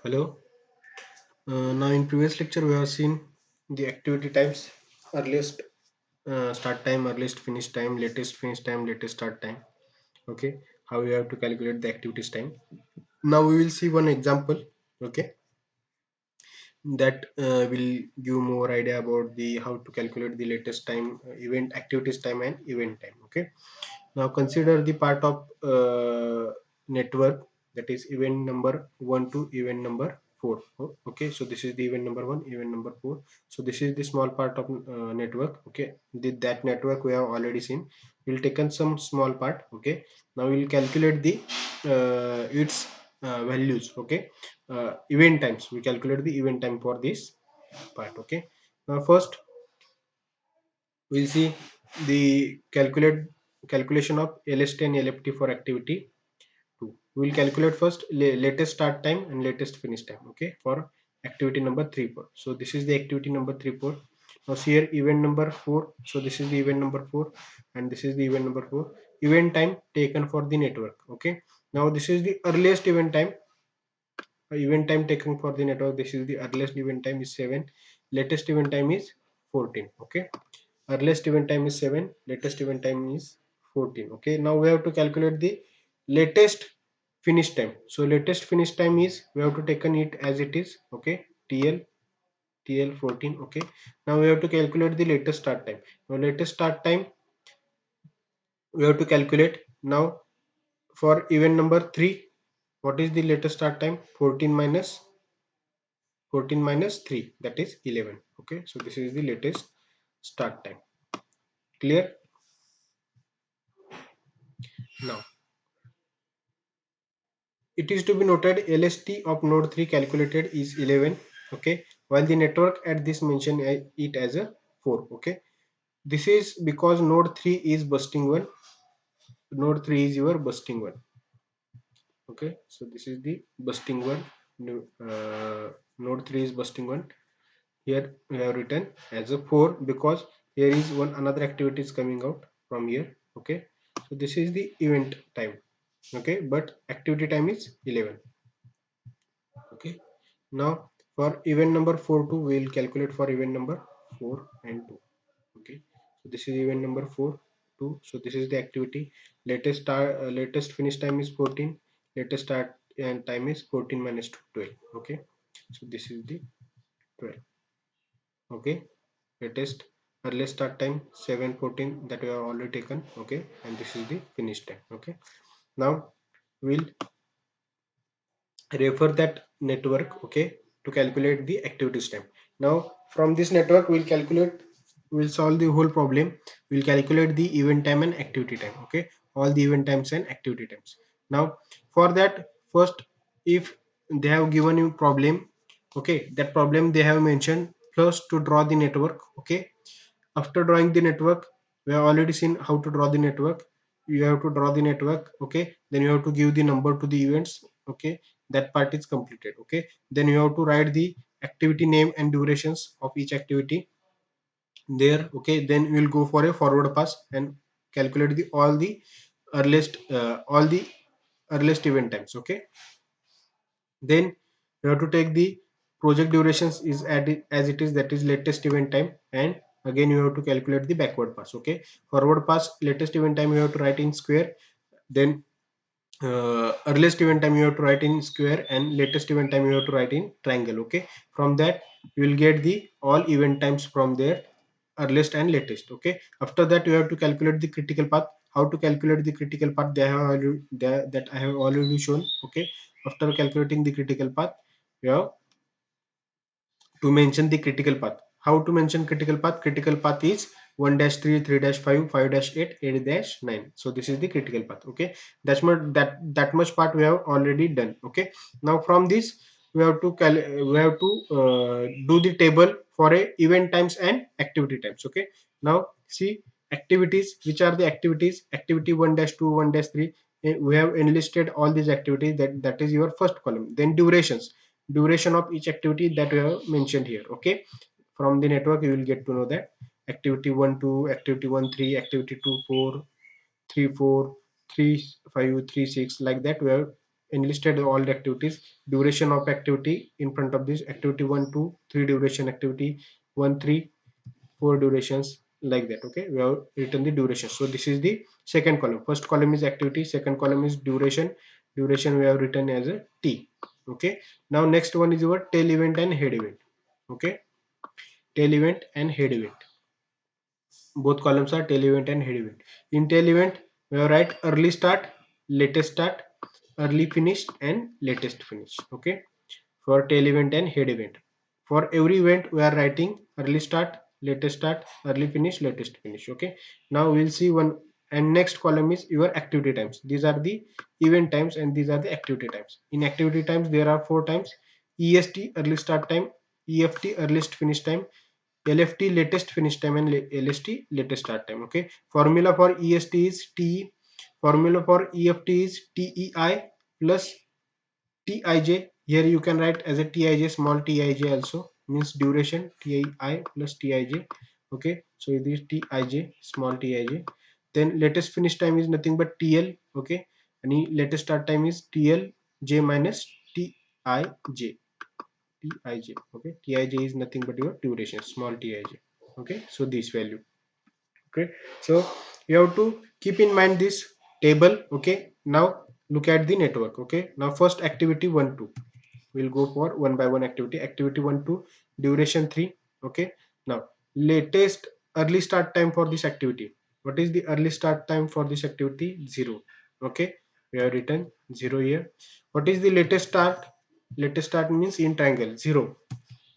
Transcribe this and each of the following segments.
Hello. Now in previous lecture we have seen the activity types: earliest start time, earliest finish time, latest finish time, latest start time. Okay, how we have to calculate the activities time. Now we will see one example. Okay, that will give more idea about the how to calculate the latest time, event activities time and event time. Okay. Now consider the part of network, that is event number 1 to event number 4. Okay, so this is the event number 1, event number 4. So this is the small part of network. Okay, that network we have already seen. We'll taken some small part. Okay, now we'll calculate the its values. Okay, event times. We calculate the event time for this part. Okay, now first we'll see the calculation of LST and LFT for activity 2. We will calculate first latest start time and latest finish time. Okay, for activity number 3 4. So this is the activity number 3 4. Now see here event number 4. So this is the event number 4 and this is the event number 4. Event time taken for the network. Okay, now this is the earliest event time. Event time taken for the network, this is the earliest event time is 7, latest event time is 14. Okay, earliest event time is 7, latest event time is 14. Okay, now we have to calculate the latest finish time. So latest finish time is, we have to taken it as it is. Okay, tl 14. Okay, now we have to calculate the latest start time. Now latest start time we have to calculate. Now for event number 3, what is the latest start time? 14 minus 3, that is 11. Okay, so this is the latest start time. Clear? Now it is to be noted LST of node 3 calculated is 11. Okay, while the network at this mention it as a 4. Okay, this is because node 3 is busting one. Node 3 is your busting one. Okay, so this is the busting one. Node 3 is busting one. Here we have written as a 4 because here is one another activity is coming out from here. Okay, so this is the event time. Okay, but activity time is 11. Okay, now for event number 4 2, we will calculate for event number 4 and 2. Okay, so this is event number 4 2. So this is the activity. Latest finish time is 14, latest start and time is 14 minus 2 12. Okay, so this is the 12. Okay, latest earliest start time 7:14, that we have already taken. Okay, and this is the finish time. Okay, now we'll refer that network. Okay, to calculate the activities time. Now from this network we'll solve the whole problem. We'll calculate the event time and activity time. Okay, all the event times and activity times. Now for that, first, if they have given you problem, okay, that problem they have mentioned first to draw the network. Okay, after drawing the network, we have already seen how to draw the network. You have to draw the network. Okay, then you have to give the number to the events. Okay, that part is completed. Okay, then you have to write the activity name and durations of each activity there. Okay, then we will go for a forward pass and calculate the all the earliest event times. Okay, then you have to take the project durations is added as it is, that is latest event time, and again you have to calculate the backward pass. Okay, forward pass latest event time you have to write in square, then earliest event time you have to write in square, and latest event time you have to write in triangle. Okay, from that you will get the all event times from there, earliest and latest. Okay, after that you have to calculate the critical path. How to calculate the critical path, they have already, that I have already shown. Okay, after calculating the critical path, you have to mention the critical path. How to mention critical path? Critical path is 1 dash 3 3 dash 5 5 dash 8 8 dash 9. So this is the critical path. Okay, that much part we have already done. Okay, now from this we have to do the table for a event times and activity times. Okay, now see activities. Which are the activities? Activity 1 dash 2 1 dash 3. We have enlisted all these activities, that is your first column. Then durations, duration of each activity that we have mentioned here. Okay, from the network you will get to know that activity 1 2, activity 1 3, activity 2 4, 3 4, 3 5, 3 6, like that we have enlisted all the activities, duration of activity in front of this activity 1 2 3 duration, activity 1 3 4 durations, like that. Okay, we have written the duration. So this is the second column. First column is activity, second column is duration. Duration we have written as a t. Okay, now next one is your tail event and head event. Okay, tail event and head event, both columns are tail event and head event. In tail event we have write early start, latest start, early finish and latest finish. Okay, for tail event and head event, for every event we are writing early start, latest start, early finish, latest finish. Okay, now we'll see one. And next column is your activity times. These are the event times and these are the activity times. In activity times there are four times: est early start time, eft earliest finish time, LFT latest finish time and LST latest start time. Okay, formula for EST is TE, formula for EFT is TEI plus TIJ. Here you can write as a TIJ, small TIJ also, means duration, TI plus TIJ. Okay, so it is TIJ, small TIJ. Then latest finish time is nothing but TL. Okay, and latest start time is TLJ minus TIJ. TIJ. Okay, TIJ is nothing but your duration, small TIJ. Okay, so this value. Okay, so you have to keep in mind this table. Okay, now look at the network. Okay, now first activity 1 2, we'll go for one by one activity. Activity 1 2, duration 3. Okay, now latest early start time for this activity. What is the early start time for this activity? 0. Okay, we have written 0 here. What is the latest start? Latest start means in triangle 0.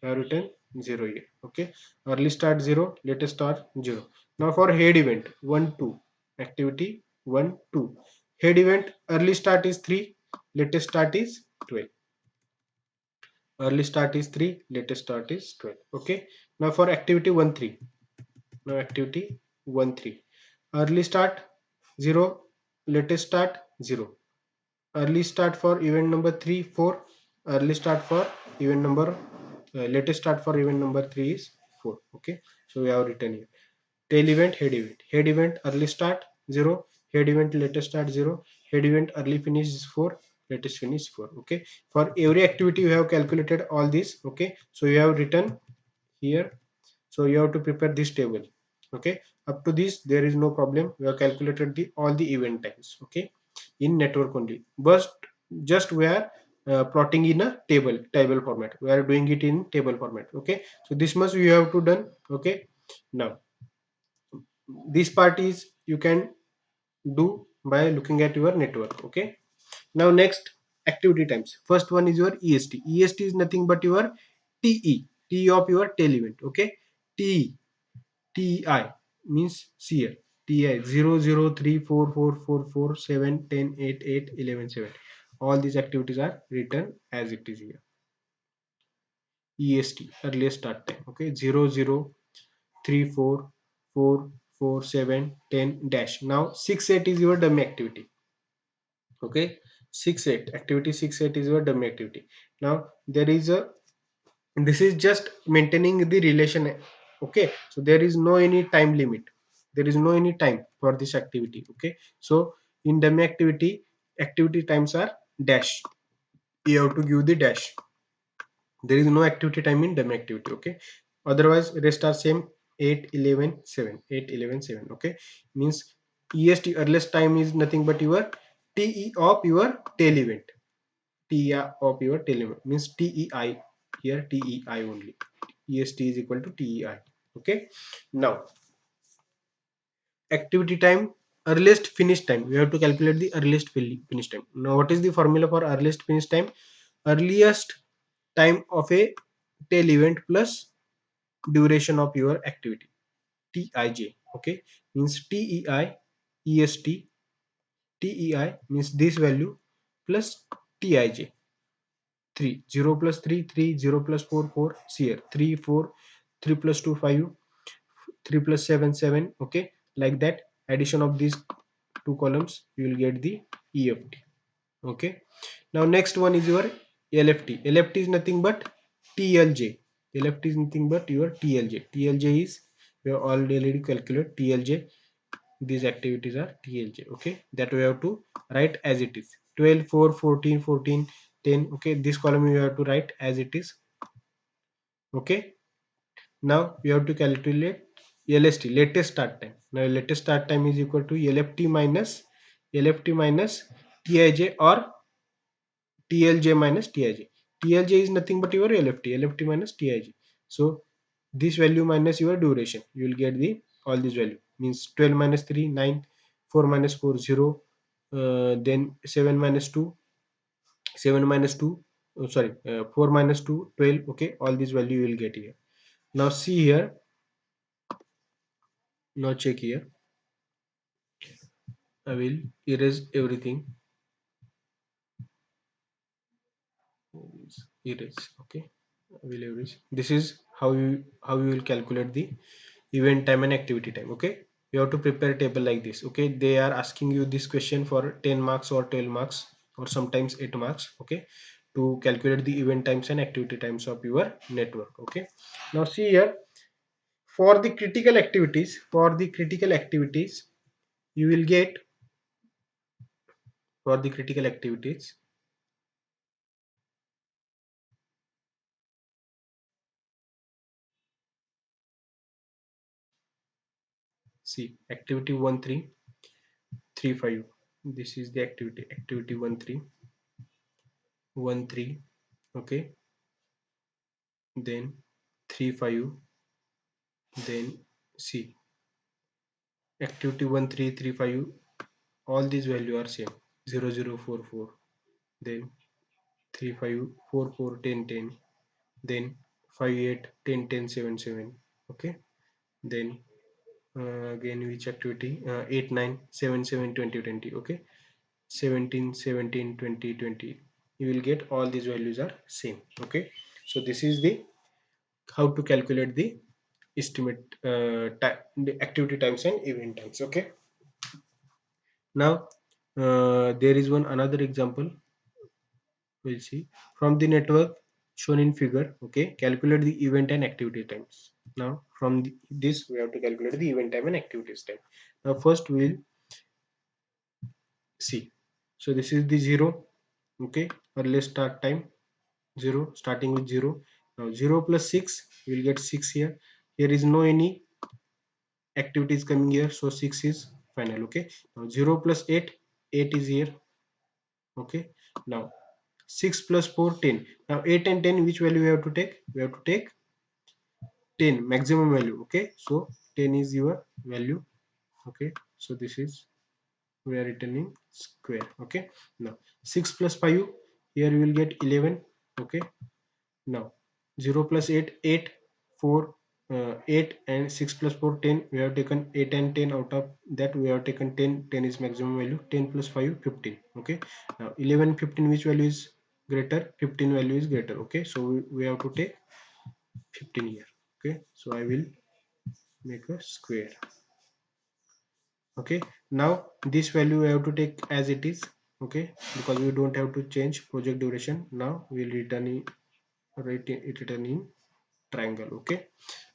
I have written 0 here. Okay, early start 0, latest start 0. Now for head event 1 2, activity 1 2, head event early start is 3, latest start is 12. Early start is 3, latest start is 12. Okay, now for activity 1 3, now activity 1 3, early start 0, latest start 0. Early start for event number 3 4, early start for event number latest start for event number 3 is 4. Okay, so we have written here tail event, head event. Head event early start 0, head event latest start 0, head event early finish is 4, latest finish 4. Okay, for every activity you have calculated all this. Okay, so you have written here. So you have to prepare this table. Okay, up to this there is no problem. We have calculated the all the event times. Okay, in network only, but just we are plotting in a table format. We are doing it in table format. Okay, so this much you have to done. Okay, now this part is you can do by looking at your network. Okay, now next activity times. First one is your EST. EST is nothing but your TE of your tail event. Okay, TE TI means here TI 0 0 3 4 4 4 4 7 10 8 8 11 7. All these activities are written as it is here. EST earliest start time. Okay, 0 0 3 4 4 4 7 10 dash. Now 6 8 is your dummy activity. Okay, 6 8 activity 6 8 is your dummy activity. Now there is a, this is just maintaining the relation. Okay, so there is no any time limit, there is no any time for this activity. Okay, so in dummy activity, activity times are dash. You have to give the dash. There is no activity time in dummy activity. Okay, otherwise rest are same. 8 11 7, 8 11 7. Okay, means est earliest time is nothing but your te of your tail event. TI of your tail event means TEI, here TEI only. EST is equal to TEI. Okay, now activity time, earliest finish time. We have to calculate the earliest finish time. Now what is the formula for earliest finish time? Earliest time of a tail event plus duration of your activity, TIJ. Okay, means TEI EST, TEI means this value plus TIJ. 3 0 plus 3 3 0 plus 4 4 here 3 4 3 plus 2 5 3 plus 7 7. Okay, like that addition of these two columns you will get the EFT. Okay, now next one is your LFT. LFT is nothing but TLJ. LFT is nothing but your TLJ. TLJ is, we have already calculated TLJ. These activities are TLJ. Okay, that we have to write as it is. 12 4 14 14 10. Okay, this column you have to write as it is. Okay, now we have to calculate LST, latest start time. Now latest start time is equal to LFT minus TIJ or TLJ minus TIJ. TLJ is nothing but your LFT minus TIJ. So this value minus your duration, you will get the all this value, means 12 minus 3 9, 4 minus 4 0, then 7 minus 2 7 minus 2, 4 minus 2 12. Okay, all this value you will get here. Now see here, now check here. I will erase everything. Erase. Okay, I will erase. This is how you will calculate the event time and activity time. Okay, you have to prepare a table like this. Okay, they are asking you this question for 10 marks or 12 marks or sometimes 8 marks. Okay, to calculate the event times and activity times of your network. Okay, now see here, for the critical activities you will get, for the critical activities, see activity 1335. This is the activity 1313. Okay, then 35, then see activity 1335, all these value are same, 0044, then 35441010, then 58101077. Okay, then again which activity, 89772020. Okay, 17172020, you will get all these values are same. Okay, so this is the how to calculate the estimate the activity times and event times. Okay, now there is one another example we'll see. From the network shown in figure, okay, calculate the event and activity times. Now from this we have to calculate the event time and activities time. Now first we'll see. So this is the 0. Okay, earliest start time 0, starting with 0. Now 0 plus 6, we will get 6 here. Here is no any activities coming here, so 6 is final. Okay, now 0 plus 8, 8 is here. Okay, now 6 plus 4 10. Now 8 and 10, which value we have to take? We have to take 10 maximum value. Okay, so 10 is your value. Okay, so this is we are returning square. Okay, now 6 plus 5, here you will get 11. Okay, now 0 plus 8 8, 4, 8 and 6 plus 4 10. We have taken 8 and 10, out of that we have taken 10. 10 is maximum value. 10 plus 5 15. Okay, now 11 15, which value is greater? 15 value is greater. Okay, so we have to take 15 here. Okay, so I will make a square. Okay, now this value we have to take as it is. Okay, because we don't have to change project duration. Now we will return in, return in triangle. Okay,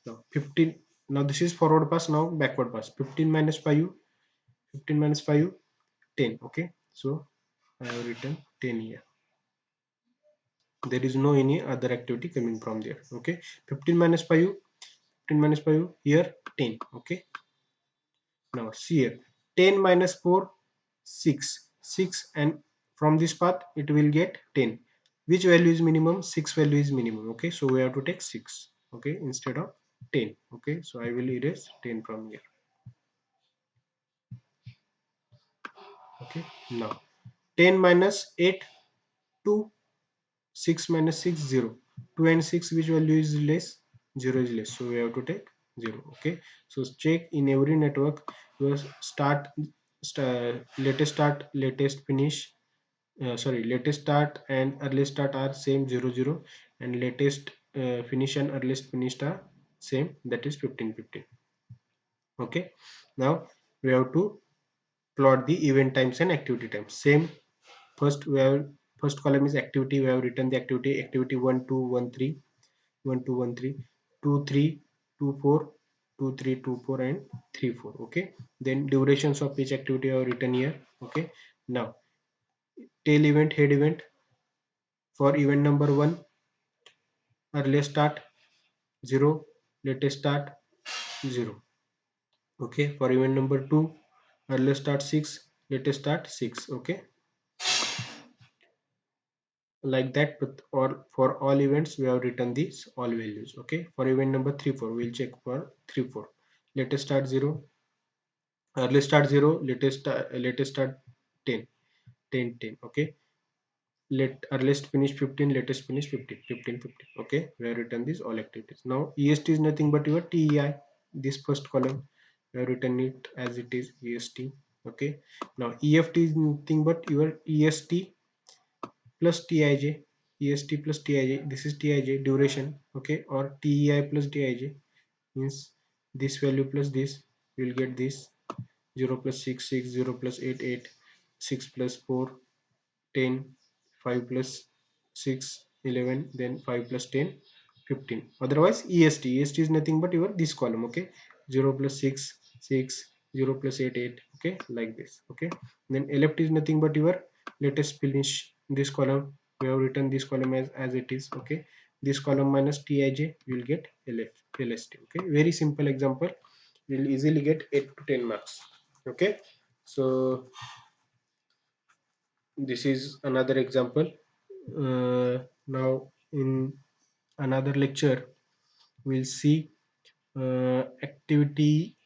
now 15. Now this is forward pass, now backward pass. 15 minus 5, 15 minus 5 10. Okay, so I have written 10 here. There is no any other activity coming from there. Okay, 15 minus 5, 15 minus 5 here 10. Okay, now see here, 10 minus 4 6, 6, and from this path it will get 10. Which value is minimum? 6 value is minimum. Okay, so we have to take 6. Okay, instead of 10. Okay, so I will erase 10 from here. Okay, now 10 minus 8 2, 6 minus 6 0, 2 and 6, which value is less? 0 is less, so we have to take 0. Okay, so check in every network your latest start, latest finish, latest start and earliest start are same, 0 0, and latest finish and earliest finish are same, that is 15 15. Okay, now we have to plot the event times and activity times. Same, first we have, first column is activity. We have written the activity 1 2 1 3, 1 2 1 3, 2 3 2 4, 2 3 2 4 and 3 4. Okay, then durations of each activity I have written here. Okay, now tail event, head event. For event number 1, earliest start 0, latest start 0. Okay, for event number 2, earliest start 6, latest start 6. Okay, like that. But or for all events we have written these all values. Okay, for event number 3 4 we'll check for 3 4. Latest start 0, early start 0, latest start 10 10 10. Okay, let earliest finish 15, latest finish 15 15 15. Okay, we have written these all activities. Now est is nothing but your TEI. This first column we have written it as it is, est. Okay, now EFT is nothing but your EST plus TIJ. EST plus TIJ, this is TIJ duration. Okay, or TEI plus TIJ means this value plus this, you will get this 0 plus 6 6, 0 plus 8 8, 6 plus 4 10, 5 plus 6 11, then 5 plus 10 15. Otherwise est is nothing but your this column. Okay, 0 plus 6 6, 0 plus 8 8. Okay, like this. Okay, then lft is nothing but your latest finish. This column we have written this column as it is. Okay, this column minus tij, you will get lst. Okay, very simple example, you will easily get 8 to 10 marks. Okay, so this is another example. Now in another lecture we'll see activity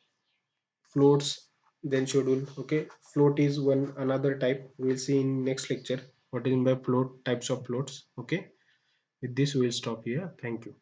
floats, then schedule. Okay, float is one another type, we'll see in next lecture what is mean by float, types of floats. Okay, with this we'll stop here. Thank you.